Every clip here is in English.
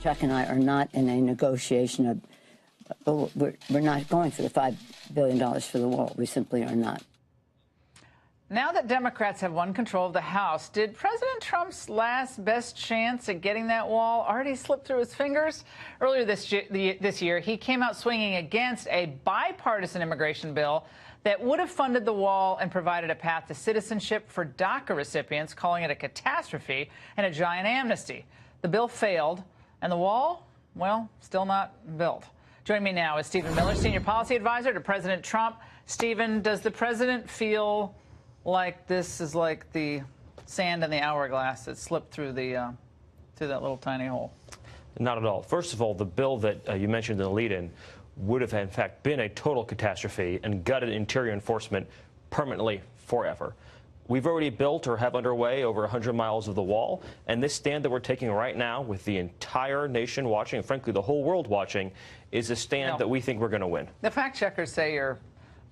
Chuck and I are not in a negotiation of, we're not going for the $5 billion for the wall. We simply are not. Now that Democrats have won control of the House, did President Trump's last best chance at getting that wall already slip through his fingers? Earlier this year, he came out swinging against a bipartisan immigration bill that would have funded the wall and provided a path to citizenship for DACA recipients, calling it a catastrophe and a giant amnesty. The bill failed, and the wall, well, still not built. Joining me now is Stephen Miller, Senior Policy Advisor to President Trump. Stephen, does the president feel like this is like the sand in the hourglass that slipped through that little tiny hole? Not at all. First of all, the bill that you mentioned in the lead-in would have, in fact, been a total catastrophe and gutted interior enforcement permanently forever. We've already built or have underway over 100 miles of the wall, and this stand that we're taking right now with the entire nation watching, and frankly, the whole world watching, is a stand that we think we're going to win. The fact checkers say your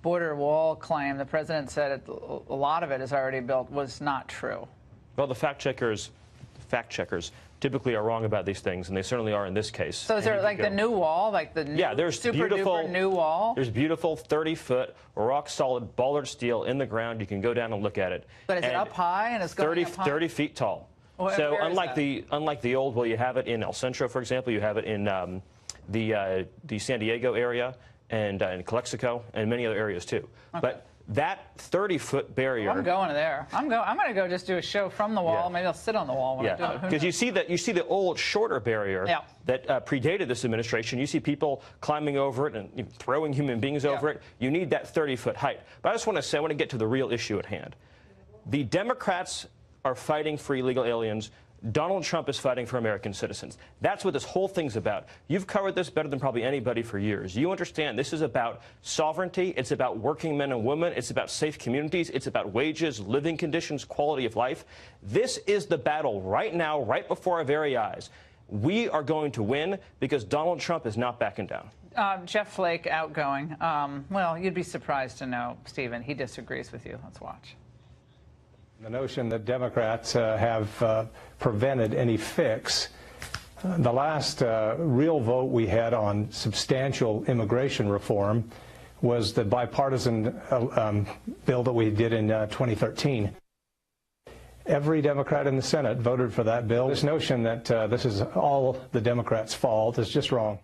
border wall claim, the president said a lot of it is already built, was not true. Well, the fact checkers typically are wrong about these things, and they certainly are in this case. So is there like the new wall, like the new, there's super duper new wall? There's beautiful 30-foot rock-solid bollard steel in the ground. You can go down and look at it. But is it up high and it's going up high? 30 feet tall. So unlike the old, well, you have it in El Centro, for example, you have it in the San Diego area and in Calexico and many other areas too. Okay. But that 30-foot barrier. I'm going there. I'm going to go just do a show from the wall. Maybe I'll sit on the wall when I do it. Because you see the old shorter barrier that predated this administration. You see people climbing over it and throwing human beings over it. You need that 30-foot height. But I just want to say, I want to get to the real issue at hand. The Democrats are fighting for illegal aliens. Donald Trump is fighting for American citizens. That's what this whole thing's about. You've covered this better than probably anybody for years. You understand this is about sovereignty. It's about working men and women. It's about safe communities. It's about wages, living conditions, quality of life. This is the battle right now, right before our very eyes. We are going to win because Donald Trump is not backing down. Jeff Flake, outgoing. Well, you'd be surprised to know, Stephen, he disagrees with you. Let's watch. The notion that Democrats have prevented any fix. The last real vote we had on substantial immigration reform was the bipartisan bill that we did in 2013. Every Democrat in the Senate voted for that bill. This notion that this is all the Democrats' fault is just wrong.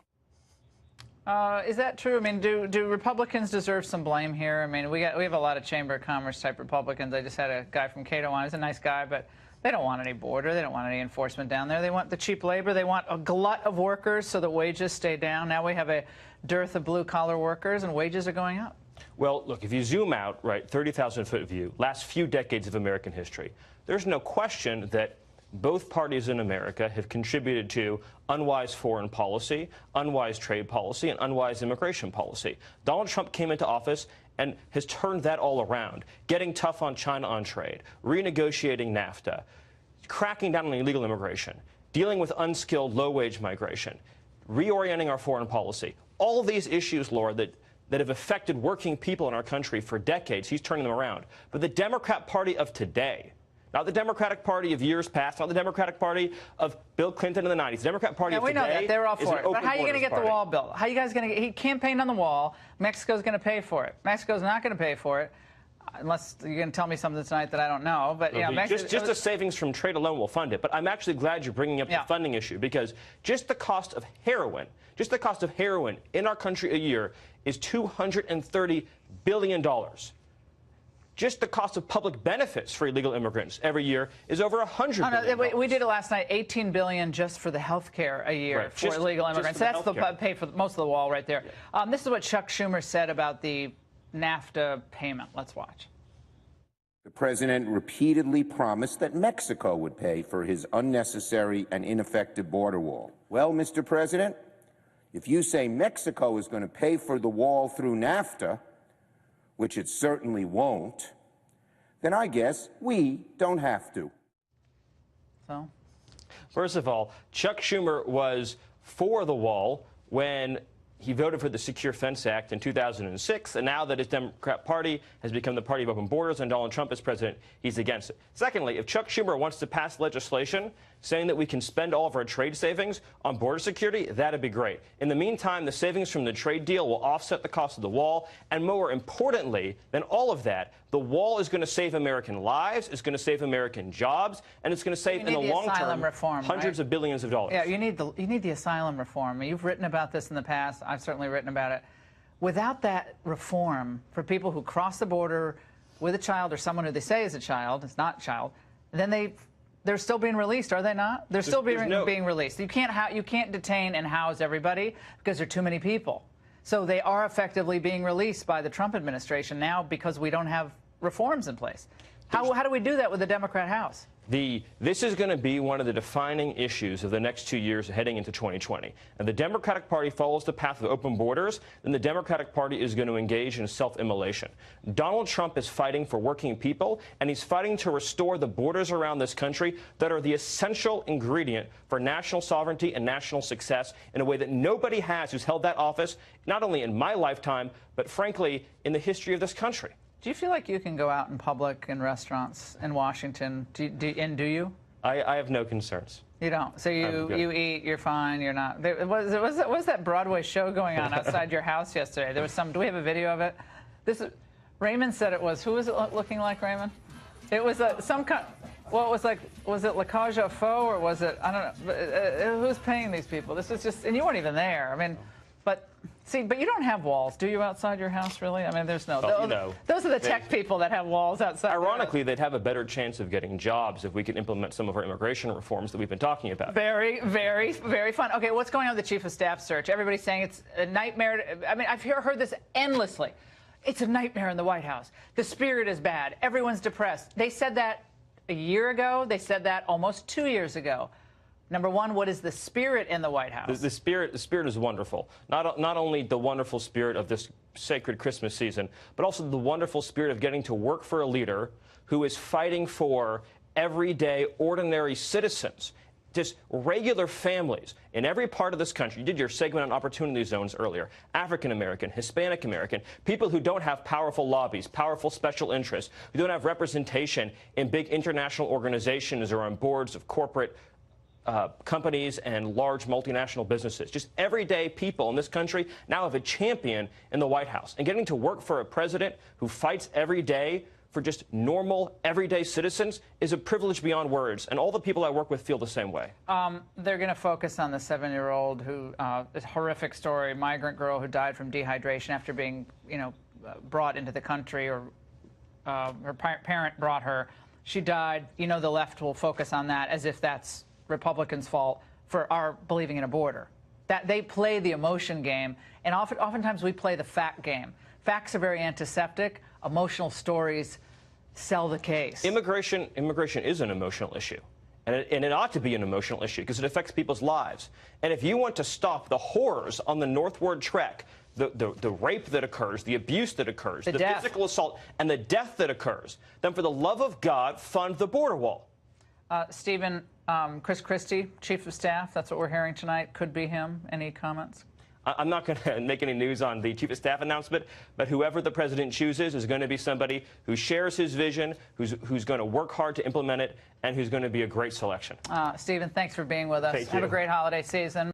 Is that true? I mean, do Republicans deserve some blame here? I mean, we have a lot of Chamber of Commerce type Republicans. I just had a guy from Cato on. He's a nice guy, but they don't want any border. They don't want any enforcement down there. They want the cheap labor. They want a glut of workers so that wages stay down. Now we have a dearth of blue-collar workers, and wages are going up. Well, look, if you zoom out, right, 30,000-foot view, last few decades of American history, there's no question that both parties in America have contributed to unwise foreign policy, unwise trade policy, and unwise immigration policy. Donald Trump came into office and has turned that all around, getting tough on China on trade, renegotiating NAFTA, cracking down on illegal immigration, dealing with unskilled, low-wage migration, reorienting our foreign policy. All of these issues, Laura, that have affected working people in our country for decades, he's turning them around. But the Democrat Party of today, not the Democratic Party of years past, not the Democratic Party of Bill Clinton in the 90s. The Democratic Party of today. We know that. They're all for it. But how are you going to get the wall built? How are you guys going to get? He campaigned on the wall. Mexico's going to pay for it. Mexico's not going to pay for it, unless you're going to tell me something tonight that I don't know. But you know, just the savings from trade alone will fund it. But I'm actually glad you're bringing up the funding issue, because just the cost of heroin, in our country a year is $230 billion. Just the cost of public benefits for illegal immigrants every year is over $100 billion. We did it last night, $18 billion just for the health care a year for illegal immigrants. So that's the pay for most of the wall right there. Yeah. This is what Chuck Schumer said about the NAFTA payment. Let's watch. The president repeatedly promised that Mexico would pay for his unnecessary and ineffective border wall. Well, Mr. President, if you say Mexico is going to pay for the wall through NAFTA, which it certainly won't, then I guess we don't have to. So? First of all, Chuck Schumer was for the wall when he voted for the Secure Fence Act in 2006, and now that his Democrat Party has become the party of open borders and Donald Trump is president, he's against it. Secondly, if Chuck Schumer wants to pass legislation saying that we can spend all of our trade savings on border security, that'd be great. In the meantime, the savings from the trade deal will offset the cost of the wall. And more importantly than all of that, the wall is going to save American lives, it's going to save American jobs, and it's going to save, in the long term, hundreds of billions of dollars. Yeah, you need the asylum reform. You've written about this in the past. I've certainly written about it. Without that reform, for people who cross the border with a child or someone who they say is a child, it's not a child, then they're still being released, are they not? They're still being released. You can't detain and house everybody because there are too many people. So they are effectively being released by the Trump administration now because we don't have reforms in place. How do we do that with the Democrat House? This is going to be one of the defining issues of the next 2 years heading into 2020. And the Democratic Party follows the path of open borders, then the Democratic Party is going to engage in self-immolation. Donald Trump is fighting for working people, and he's fighting to restore the borders around this country that are the essential ingredient for national sovereignty and national success in a way that nobody has who's held that office, not only in my lifetime, but frankly, in the history of this country. Do you feel like you can go out in public in restaurants in Washington? Do you? I have no concerns. You don't. So you eat. You're fine. You're not. Was that Broadway show going on outside your house yesterday? There was some. Do we have a video of it? Raymond said it was. Who was it looking like, Raymond? It was some kind. Well, it was like. Was it La Cage aux Folles or was it? I don't know. Who's paying these people? This is just. And you weren't even there. I mean, but. See, but you don't have walls, do you, outside your house, really? I mean, there's no... Those are the tech people that have walls outside. Ironically, they'd have a better chance of getting jobs if we could implement some of our immigration reforms that we've been talking about. Very, very, very fun. Okay, what's going on with the Chief of Staff search? Everybody's saying it's a nightmare. I mean, I've heard this endlessly. It's a nightmare in the White House. The spirit is bad. Everyone's depressed. They said that a year ago. They said that almost 2 years ago. Number one, what is the spirit in the White House? The spirit is wonderful. Not only the wonderful spirit of this sacred Christmas season, but also the wonderful spirit of getting to work for a leader who is fighting for everyday, ordinary citizens, just regular families in every part of this country. You did your segment on opportunity zones earlier. African American, Hispanic American, people who don't have powerful lobbies, powerful special interests, who don't have representation in big international organizations or on boards of corporate companies and large multinational businesses. Just everyday people in this country now have a champion in the White House. And getting to work for a president who fights every day for just normal, everyday citizens is a privilege beyond words. And all the people I work with feel the same way. They're going to focus on the 7-year-old who, this horrific story, migrant girl who died from dehydration after being, brought into the country, or her parent brought her. She died. The left will focus on that as if that's Republicans' fault for our believing in a border. That they play the emotion game, and oftentimes we play the fact game. Facts are very antiseptic. Emotional stories sell the case. Immigration is an emotional issue, and it ought to be an emotional issue because it affects people's lives. And if you want to stop the horrors on the northward trek, the rape that occurs, the abuse that occurs, the physical assault, and the death that occurs, then for the love of God, fund the border wall. Stephen, Chris Christie, Chief of Staff, that's what we're hearing tonight. Could be him. Any comments? I'm not going to make any news on the Chief of Staff announcement, but whoever the president chooses is going to be somebody who shares his vision, who's going to work hard to implement it, and who's going to be a great selection. Stephen, thanks for being with us. Thank you. Have a great holiday season.